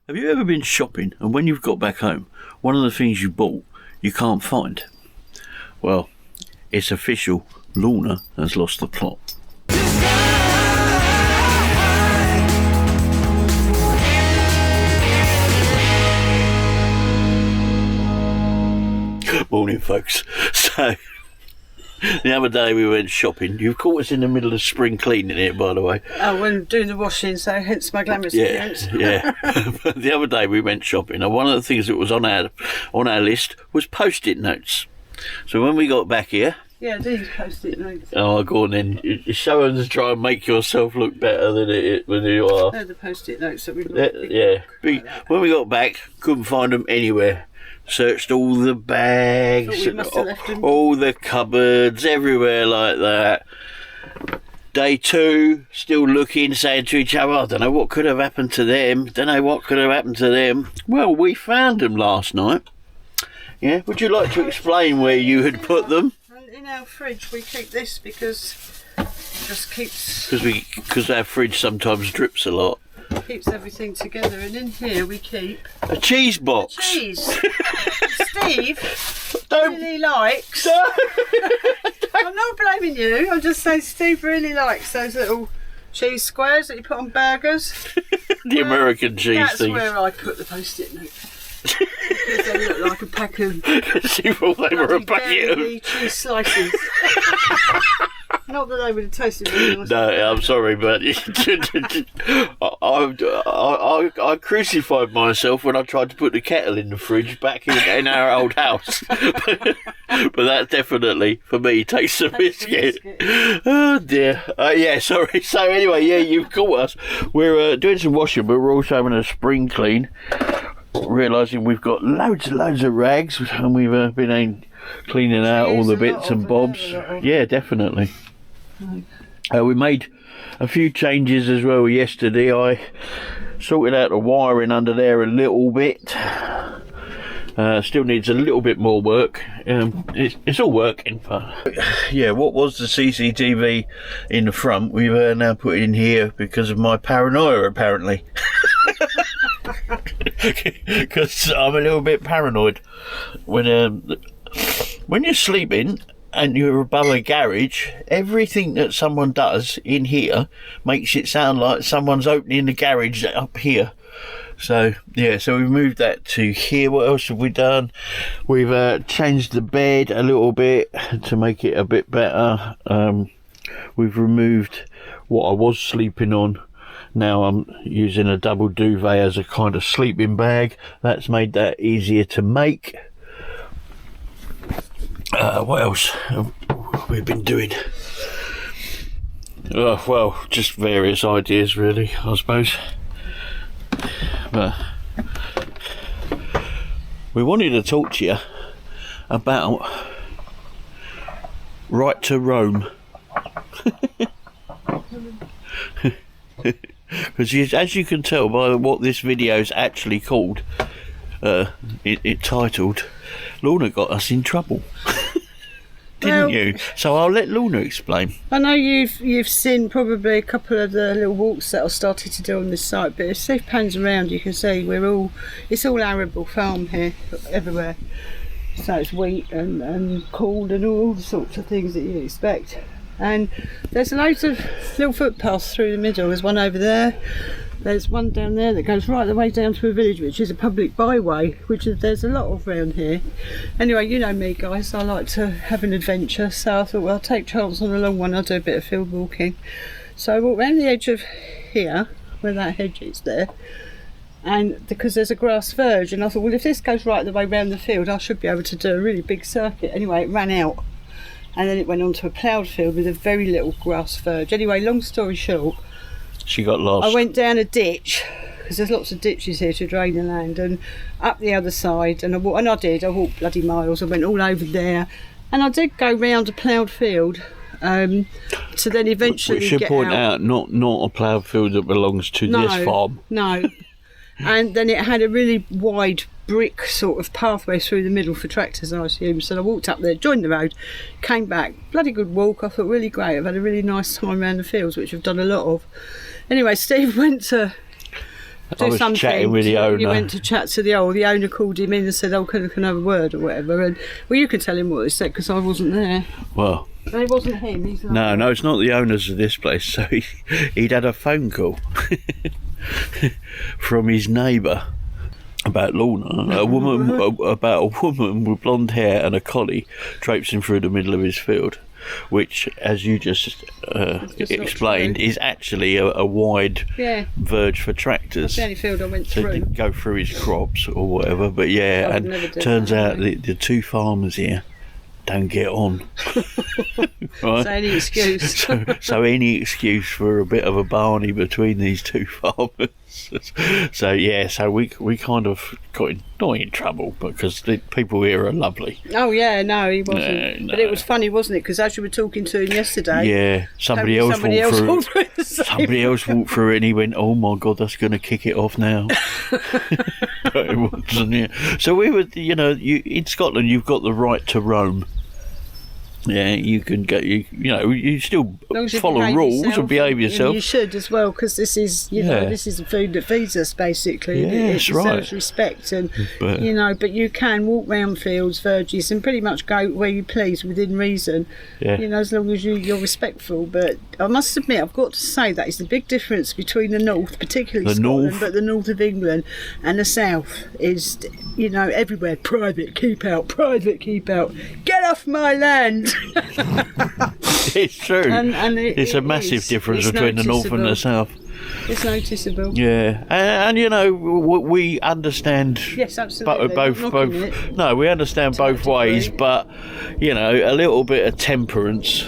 Have you ever been shopping and when you've got back home, one of the things you bought you can't find? Well, it's official. Lorna has lost the plot. Morning, folks. So, the other day we went shopping. You've caught us in the middle of spring cleaning it, by the way. Oh, when doing the washing, so hence my glamorous appearance. Yeah. But the other day we went shopping, and one of the things that was on our list was Post-it notes. So when we got back here... Yeah, these Post-it notes. Oh, go on then. Show them to try and make yourself look better than you are. They're the Post-it notes that we've got. When we got back, couldn't find them anywhere. Searched all the bags, all the cupboards, everywhere like that. Day 2, still looking, saying to each other, I don't know what could have happened to them. Well, we found them last night. Yeah, would you like to explain where you had put them? In our fridge, we keep this because it just keeps... Because our fridge sometimes drips a lot. Keeps everything together, and in here we keep a cheese box. Cheese. Steve really likes. I'm not blaming you. I'm just saying Steve really likes those little cheese squares that you put on burgers. The American cheese that's things. That's where I put the Post-it notes. Because they look like a pack of. She thought they were a packet of cheese slices. Not that they would have tasted really nice. No, I'm sorry, but I crucified myself when I tried to put the kettle in the fridge back in our old house. But that definitely, for me, takes a biscuit. Oh dear. Yeah, sorry. So anyway, yeah, you've caught us. We're doing some washing, but we're also having a spring clean. Realising we've got loads of rags, and we've been cleaning out all the bits and bobs. Yeah, definitely. We made a few changes as well yesterday. I sorted out the wiring under there a little bit. Still needs a little bit more work. It's all working. But yeah, what was the CCTV in the front, we've now put in here because of my paranoia, apparently. Because I'm a little bit paranoid when you're sleeping and you're above a garage. Everything that someone does in here makes it sound like someone's opening the garage up here. So yeah, so we've moved that to here. What else have we done? We've changed the bed a little bit to make it a bit better. We've removed what I was sleeping on. Now I'm using a double duvet as a kind of sleeping bag. That's made that easier to make. What else have we been doing? Well, just various ideas really, I suppose. But we wanted to talk to you about Right to Roam. Because as you can tell by what this video is actually called, it titled, Lorna got us in trouble. Didn't you? So I'll let Lorna explain. I know you've seen probably a couple of the little walks that I started to do on this site, but if Steve pans around you can see it's all arable farm here, everywhere. So it's wheat and corn and all sorts of things that you expect. And there's loads of little footpaths through the middle. There's one over there. There's one down there that goes right the way down to a village, which is a public byway, there's a lot of around here. Anyway, you know me, guys. I like to have an adventure, so I thought, well, I'll take chance on a long one. I'll do a bit of field walking. So I walked round the edge of here, where that hedge is there, and because there's a grass verge, and I thought, well, if this goes right the way round the field, I should be able to do a really big circuit. Anyway, it ran out. And then it went on to a ploughed field with a very little grass verge. Anyway, long story short, she got lost. I went down a ditch, because there's lots of ditches here to drain the land, and up the other side, and I walked bloody miles. I went all over there, and I did go round a ploughed field to then eventually we should get point out. out, not a ploughed field that belongs to this farm. No. And then it had a really wide brick sort of pathway through the middle for tractors, I assume. So I walked up there, joined the road, came back. Bloody good walk. I thought, really great. I've had a really nice time around the fields, which I've done a lot of. Anyway, Steve went to do I was something. chatting with the You owner. went to chat to the owner called him in and said, "Oh, can I have a word or whatever?" And well, you can tell him what they said because I wasn't there. Well, And it wasn't him. He's like, no, it's not the owners of this place. So he'd had a phone call from his neighbour about Lorna, about a woman with blonde hair and a collie traipsing through the middle of his field, which, as you just explained, is actually a wide verge for tractors. That's the only field I went So through. they go through his crops or whatever. But yeah, I would never and do turns that, out the two farmers here don't get on. Right? So any excuse. So any excuse for a bit of a barney between these two farmers. So yeah, so we kind of got not in trouble because the people here are lovely. Oh yeah, no, he wasn't. No. But it was funny, wasn't it? Because as you were talking to him yesterday, Yeah, somebody else walked through it. Somebody else walked through it and he went, "Oh my God, that's going to kick it off now." But it wasn't. Yeah. So we were, in Scotland, you've got the right to roam. Yeah, you can go. You still follow rules and behave yourself. And you should as well, because this is, this is the food that feeds us, basically. Yeah, it that's right. deserves respect, and But- but you can walk round fields, verges, and pretty much go where you please within reason. Yeah. As long as you're respectful. But I must admit, I've got to say that is the big difference between the north, particularly The Scotland, north. but the north of England, and the south is, everywhere private, keep out, get off my land. It's true. And it's a massive difference between the north and the south. It's noticeable. Yeah, and we understand. Yes, absolutely. Both. Not knocking it. No, we understand To a both ways, degree. but a little bit of temperance.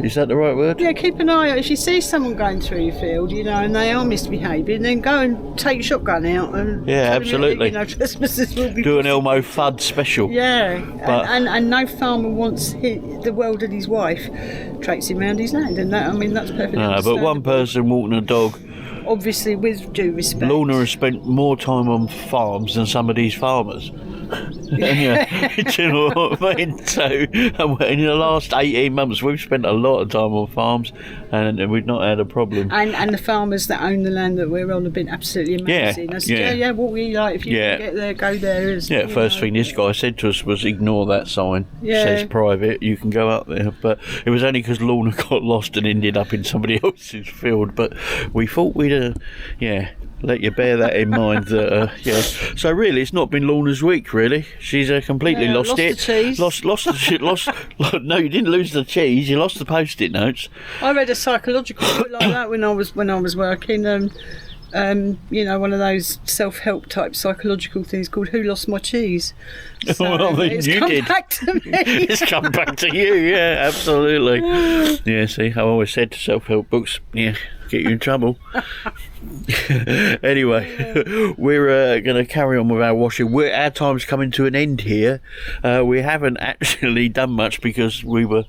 Is that the right word? Yeah, keep an eye out. If you see someone going through your field, and they are misbehaving, then go and take your shotgun out and Yeah, tell them absolutely. that, trespassers will be Do an Elmo Fudd special. Yeah, But- and no farmer wants the world and his wife traipsing around his land, and that's perfectly No, but understandable. one person walking a dog. Obviously, with due respect. Lorna has spent more time on farms than some of these farmers. Yeah. Do you know what I mean? So, in the last 18 months, we've spent a lot of time on farms, and we've not had a problem. And the farmers that own the land that we're on have been absolutely amazing. Yeah, I said, yeah. what we like, if you Yeah. can get there, go there. Yeah, first thing this guy said to us was ignore that sign. It Yeah. says private, you can go up there. But it was only because Lorna got lost and ended up in somebody else's field. But we thought we'd, let you bear that in mind. So really, it's not been Lorna's week, really. She's completely Yeah, lost lost it. the cheese. Lost the shit. No, you didn't lose the cheese. You lost the post-it notes. I read a psychological book like that when I was working. One of those self-help type psychological things called "Who Lost My Cheese?" So Well, then it's you come did. back to me. It's come back to you. Yeah, absolutely. Yeah, see, I always said self-help books, get you in trouble. Anyway, we're going to carry on with our washing. Our time's coming to an end here. We haven't actually done much because we were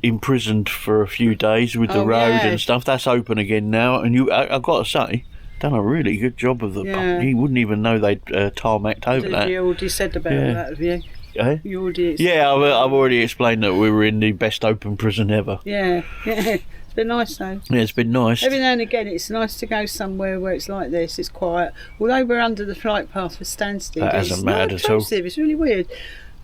imprisoned for a few days with the road yeah. and stuff. That's open again now, and I've got to say, done a really good job of the. Yeah. You wouldn't even know they'd tarmacked over that. You already said about Yeah. that, have you? Eh? You already. Yeah, I've already explained that we were in the best open prison ever. Yeah. It's been nice though. Yeah, it's been nice. Every now and again, it's nice to go somewhere where it's like this. It's quiet. Although we're under the flight path for Stansted, That it's hasn't not mattered at all. intrusive. It's really weird.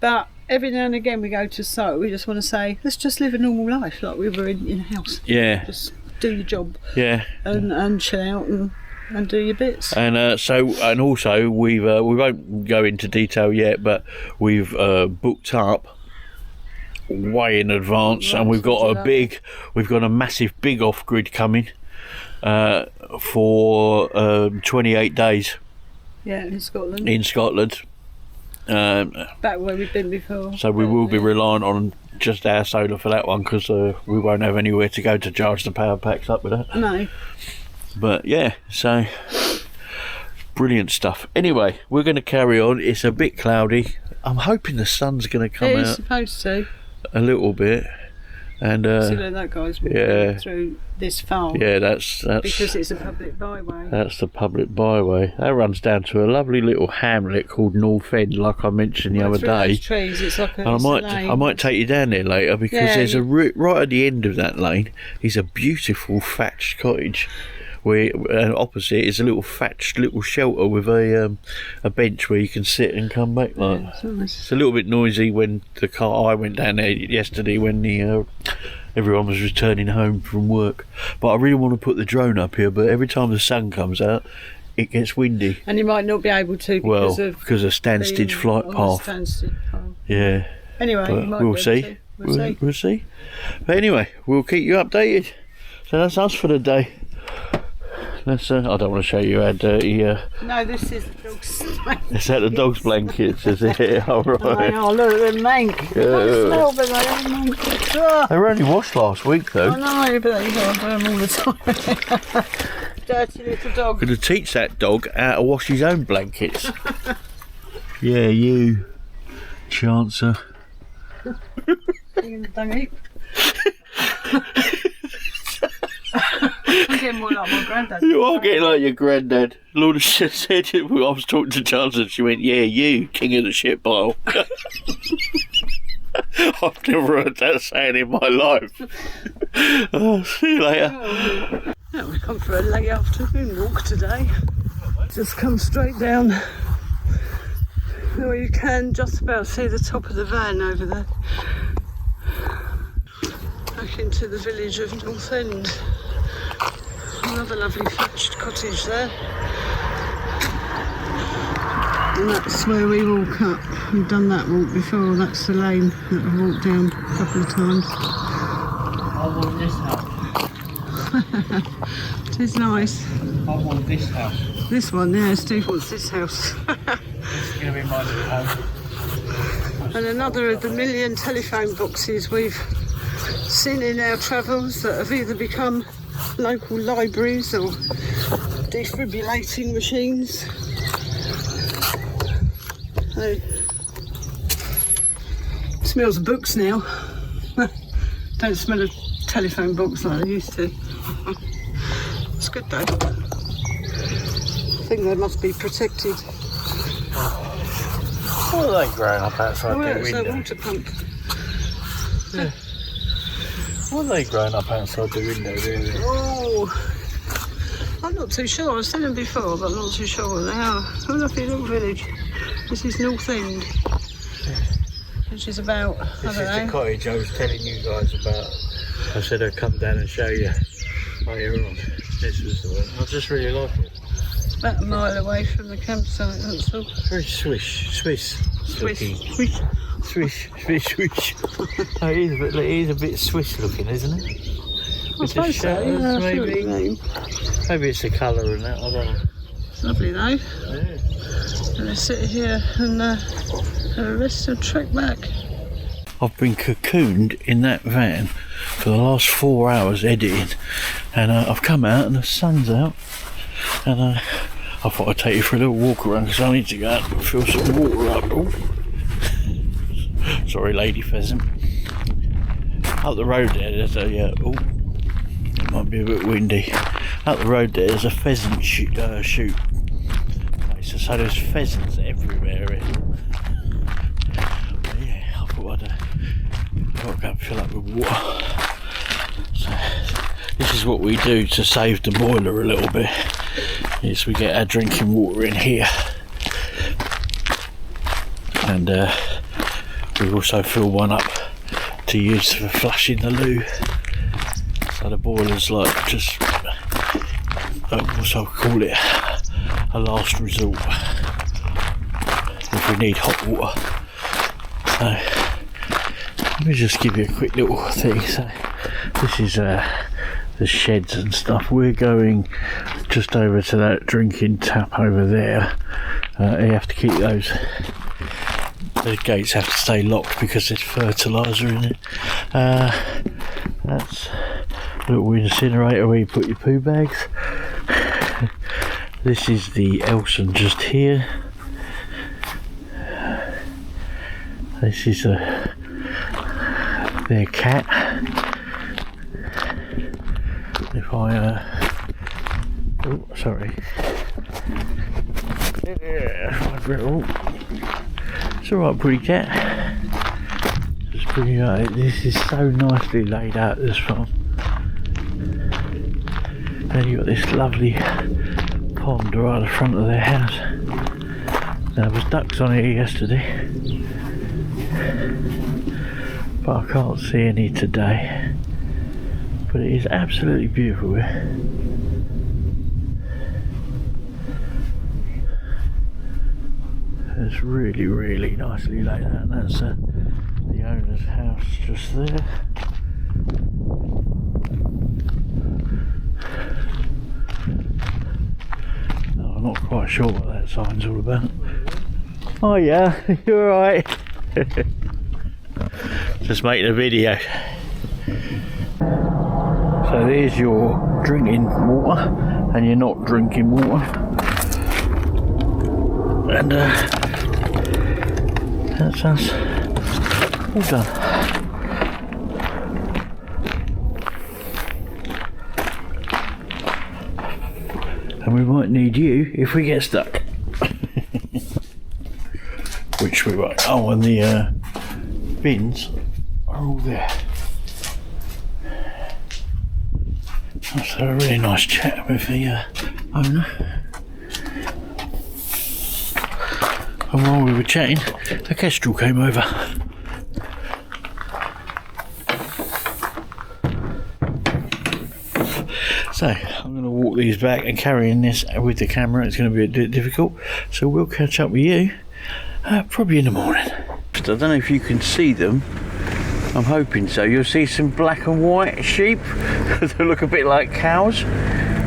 But every now and again, we go to so we just want to say, let's just live a normal life like we were in a house. Yeah, Just do your job yeah. and chill out and do your bits. And also we won't go into detail yet, but we've booked up way in advance, and we've got a massive big off-grid coming for 28 days Yeah, in Scotland. in Scotland. Back where we've been before. So we will be relying on just our solar for that one, because we won't have anywhere to go to charge the power packs up with that. No. But yeah, so brilliant stuff. Anyway, we're going to carry on. It's a bit cloudy. I'm hoping the sun's going to come It is out supposed to. a little bit. And So that guy's walking yeah. through this farm. yeah, that's Because it's a public byway. that's the public byway. That runs down to a lovely little hamlet called North End, like I mentioned the other Through those day. trees, it's like a, And it's a I lane. might take you down there later, because Yeah, there's right at the end of that lane is a beautiful thatched cottage We opposite is a little thatched little shelter with a bench where you can sit and come back. Like, It's nice. it's a little bit noisy when I went down there yesterday when everyone was returning home from work. But I really want to put the drone up here. But every time the sun comes out, it gets windy. And you might not be able to because of Stansted flight on the path. Stansted path. Yeah. Anyway, But you might we'll be able see. to. We'll see. We'll see. But anyway, we'll keep you updated. So that's us for the day. Let's. I don't want to show you how dirty. No, this is the dog's Is that the dog's blankets? Is it? All right. Oh, look at them mank. They don't smell, but they are mank. Oh, They were only washed last week, though. I know, but you got to burn them all the time. Dirty little dog. Going to teach that dog how to wash his own blankets. Yeah, you, Chancer. Dung heap. I'm getting more like my granddad. You are getting like your granddad. Lorna said, I was talking to Chancer, she went, yeah, you, king of the shit pile. I've never heard that saying in my life. Oh, see you later. Yeah, we've come for a late afternoon walk today. Just come straight down where you can just about see the top of the van over there. Back into the village of North End. Another lovely thatched cottage there. And that's where we walk up. We've done that walk before. That's the lane that I've walked down a couple of times. I want this house. It is nice. I want this house. This one, yeah, Steve wants this house. This is going to be my little home. And another of the million telephone boxes we've seen in our travels that have either become local libraries or defibrillating machines. So, smells of books now. Don't smell a telephone box like I used to. It's good though. I think they must be protected. What are they growing up outside Oh, the it's a window? water pump. Yeah. What are they growing up outside the window there? Oh, I'm not too sure. I've seen them before, but I'm not too sure what they are. Oh, lovely little village. This is North End, which is about, This I is don't the know. cottage I was telling you guys about. I said I'd come down and show you later on. This was the one. I just really like it. About a mile away from the campsite, that's all. Very Swiss looking. Swiss. Swish. Oh, it is a bit Swiss looking, isn't it? I With the suppose so, shadows, yeah, I see what you maybe. mean. Maybe it's the colour and that, I don't know. It's lovely though. Yeah. And I sit here and have a rest and trek back. I've been cocooned in that van for the last 4 hours editing, and I've come out and the sun's out, and I thought I'd take you for a little walk around because I need to go out and fill some water up. Oh. Sorry, lady pheasant. Up the road there's a it might be a bit windy. Up the road there's a pheasant shoot place, so there's pheasants everywhere. But yeah, I thought I'd go and fill up with water. So this is what we do to save the boiler a little bit. Is we get our drinking water in here, and we also fill one up to use for flushing the loo. So the boiler's like just, also call it a last resort if we need hot water. So let me just give you a quick little thing. So this is the sheds and stuff. We're going just over to that drinking tap over there. You have to keep those gates have to stay locked because there's fertiliser in it. That's a little incinerator where you put your poo bags. This is the Elson just here. This is their cat. If I oh, sorry. It's alright, pretty cat. Just pretty right. This is so nicely laid out, this farm. Then you've got this lovely pond right at the front of their house. There was ducks on here yesterday, but I can't see any today. But it is absolutely beautiful here. It's really, really nicely laid out. That's the owner's house just there. No, I'm not quite sure what that sign's all about. Oh yeah, you're alright. Just making a video. So there's your drinking water, and you're not drinking water. And that's us all done. And we might need you if we get stuck. Which we won't. Oh, and the bins are all there. That's a really nice chat with the owner. And while we were chatting, the kestrel came over. So I'm going to walk these back, and carrying this with the camera it's going to be a bit difficult. So we'll catch up with you probably in the morning. I don't know if you can see them. I'm hoping so. You'll see some black and white sheep. They look a bit like cows.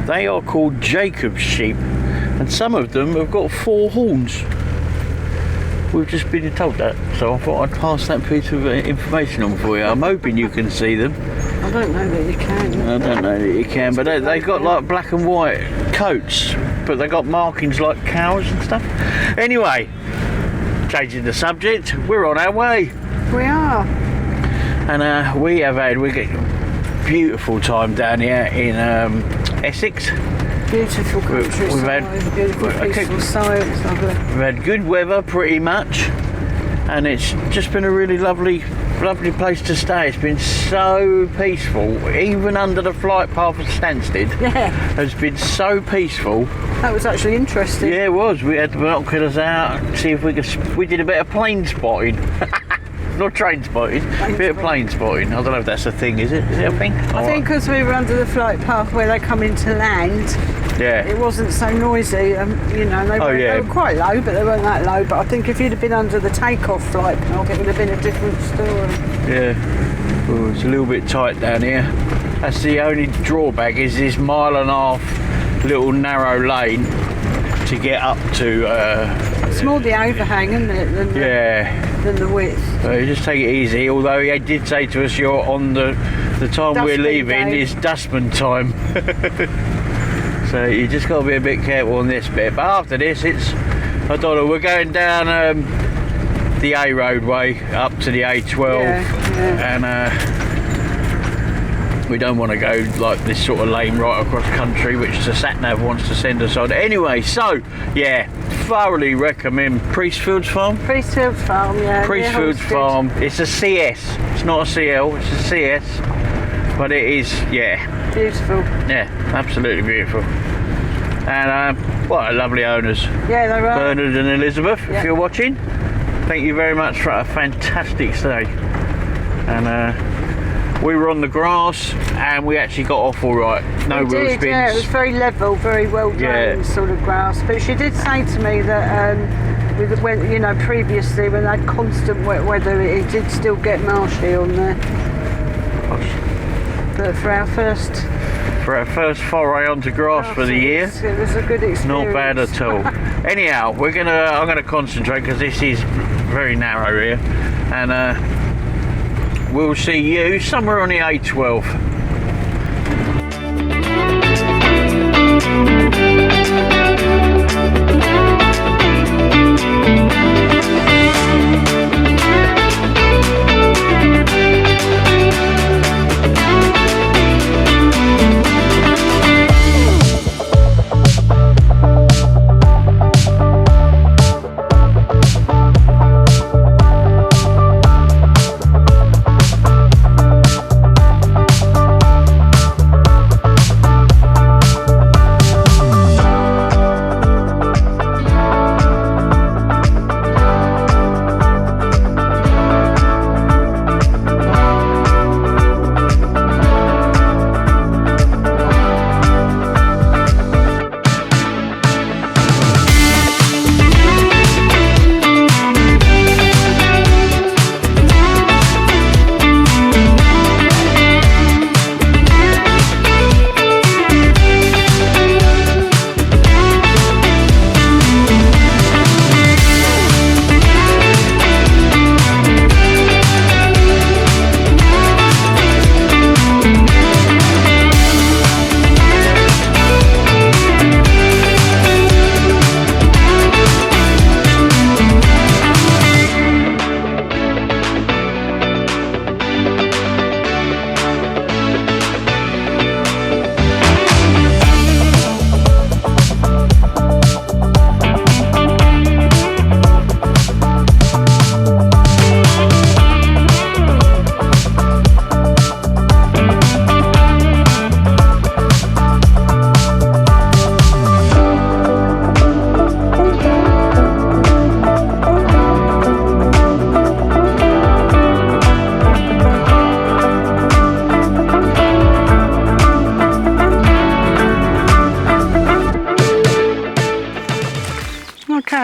They are called Jacob's sheep, and some of them have got 4 horns. We've just been told that, so I thought I'd pass that piece of information on for you. I'm hoping you can see them. I don't know that you can. I don't know that you can, but they've got like black and white coats, but they've got markings like cows and stuff. Anyway, changing the subject, we're on our way. We are. And we get a beautiful time down here in Essex. Beautiful countryside, we've had beautiful peaceful site, it's lovely. We've had good weather pretty much, and it's just been a really lovely place to stay. It's been so peaceful, even under the flight path of Stansted. Yeah. It's been so peaceful. That was actually interesting. Yeah, it was. We had the binoculars out, see if we did a bit of plane spotting. Not train spotting, a bit of plane spotting. I don't know if that's a thing, is it? Is it a thing? I think because we were under the flight path where they come into land, yeah, it wasn't so noisy. You know, they were quite low, but they weren't that low. But I think if you'd have been under the takeoff flight path, it would have been a different story. Yeah, well, it's a little bit tight down here. That's the only drawback, is this 1.5 mile little narrow lane to get up to. It's more the overhang, isn't it? Than the width. So you just take it easy, although he did say to us, you're on the time we're leaving is dustman time. So you just got to be a bit careful on this bit. But after this, I don't know, we're going down the A roadway up to the A12, and we don't want to go like this sort of lane right across country, which the sat-nav wants to send us on. Anyway, so yeah, thoroughly recommend Priestfield's Farm. Priestfield's Farm, yeah. Priestfield's Farm. It's a CS. It's not a CL. It's a CS. But it is, yeah. Beautiful. Yeah, absolutely beautiful. And what a lovely owners. Yeah, they were. Bernard and Elizabeth, if you're watching, thank you very much for a fantastic stay. And we were on the grass, and we actually got off all right. No real spins. Yeah, it was very level, very well drained sort of grass. But she did say to me that previously when they had constant wet weather, it did still get marshy on there. But for our first foray onto grass for the year, it was a good experience. Not bad at all. Anyhow, I'm gonna concentrate because this is very narrow here, and we'll see you somewhere on the A12.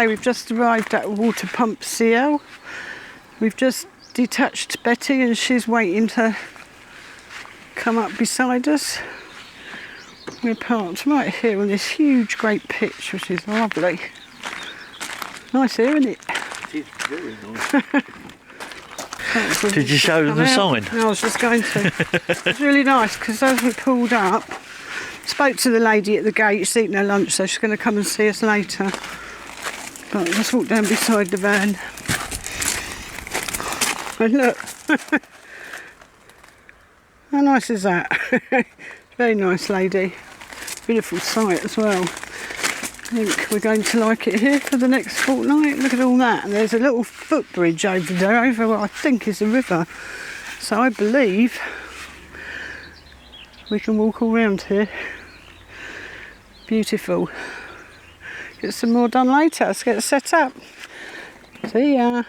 Okay, we've just arrived at Water Pump CL. We've just detached Betty and she's waiting to come up beside us. We're parked right here on this huge great pitch, which is lovely. Nice here, isn't it? It is very nice. Did you show them the sign? No, I was just going to. It's really nice because as we pulled up, spoke to the lady at the gate, she's eating her lunch, so she's going to come and see us later. But let's walk down beside the van. And look, how nice is that? Very nice lady. Beautiful site as well. I think we're going to like it here for the next fortnight. Look at all that. And there's a little footbridge over there, over what I think is a river. So I believe we can walk all around here. Beautiful. Get some more done later. Let's get it set up. See ya.